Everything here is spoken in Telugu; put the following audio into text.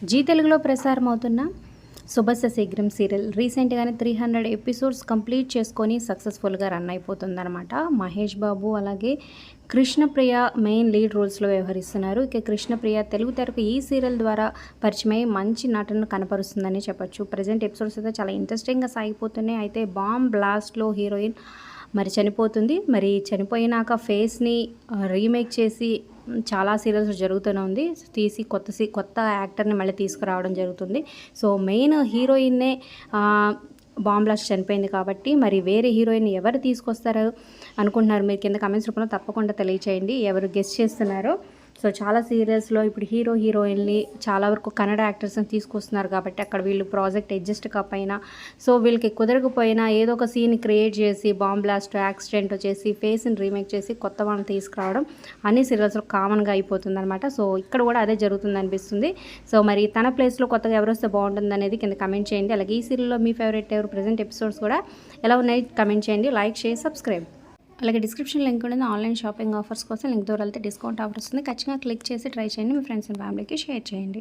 జీ తెలుగులో ప్రసారమవుతున్న శుభస్య శీఘ్రం సీరియల్ రీసెంట్గానే 300 ఎపిసోడ్స్ కంప్లీట్ చేసుకొని సక్సెస్ఫుల్గా రన్ అయిపోతుందన్నమాట. మహేష్ బాబు అలాగే కృష్ణప్రియ మెయిన్ లీడ్ రోల్స్లో వ్యవహరిస్తున్నారు. ఇక కృష్ణప్రియ తెలుగు తెరకు ఈ సీరియల్ ద్వారా పరిచయమై మంచి నటనను కనపరుస్తుందని చెప్పొచ్చు. ప్రజెంట్ ఎపిసోడ్స్ అయితే చాలా ఇంట్రెస్టింగ్గా సాగిపోతున్నాయి. అయితే బాంబ్ బ్లాస్ట్లో హీరోయిన్ మరి చనిపోతుంది. మరి చనిపోయినాక ఫేస్ని రీమేక్ చేసి చాలా సీరియల్స్ జరుగుతూనే ఉంది. తీసి కొత్త యాక్టర్ని మళ్ళీ తీసుకురావడం జరుగుతుంది. సో మెయిన్ హీరోయిన్నే బాంబ్ బ్లాస్ట్ చనిపోయింది కాబట్టి మరి వేరే హీరోయిన్ ఎవరు తీసుకొస్తారు అనుకుంటున్నారు మీరు కింద కమెంట్స్ రూపంలో తప్పకుండా తెలియచేయండి. ఎవరు గెస్ట్ చేస్తున్నారో. సో చాలా సీరియల్స్లో ఇప్పుడు హీరోయిన్ని చాలా వరకు కన్నడ యాక్టర్స్ని తీసుకొస్తున్నారు కాబట్టి అక్కడ వీళ్ళు ప్రాజెక్ట్ అడ్జస్ట్ కాకపోయినా సో వీళ్ళకి కుదరకపోయినా ఏదో ఒక సీన్ క్రియేట్ చేసి బాంబ్ బ్లాస్ట్ యాక్సిడెంట్ చేసి ఫేస్ని రీమేక్ చేసి కొత్త వాళ్ళని తీసుకురావడం అన్ని సీరియల్స్లో కామన్గా అయిపోతుంది అనమాట. సో ఇక్కడ కూడా అదే జరుగుతుంది అనిపిస్తుంది. సో మరి తన ప్లేస్లో కొత్తగా ఎవరు వస్తే బాగుంటుంది అనేది కింద కమెంట్ చేయండి. అలాగే ఈ సీరియల్లో మీ ఫేవరెట్ ఎవరు, ప్రజెంట్ ఎపిసోడ్స్ కూడా ఎలా ఉన్నాయి కమెంట్ చేయండి. లైక్ చేసి సబ్స్క్రైబ్. అలాగే డిస్క్రిప్షన్ లింక్ ఉంటుంది. ఆన్లైన్ షాపింగ్ ఆఫర్స్ కోసం లింక్ ద్వారా వెళ్తే డిస్కౌంట్ ఆఫర్ వస్తుంది. ఖచ్చితంగా క్లిక్ చేసి ట్రై చేయండి. మీ ఫ్రెండ్స్ అండ్ ఫ్యామిలీకి షేర్ చేయండి.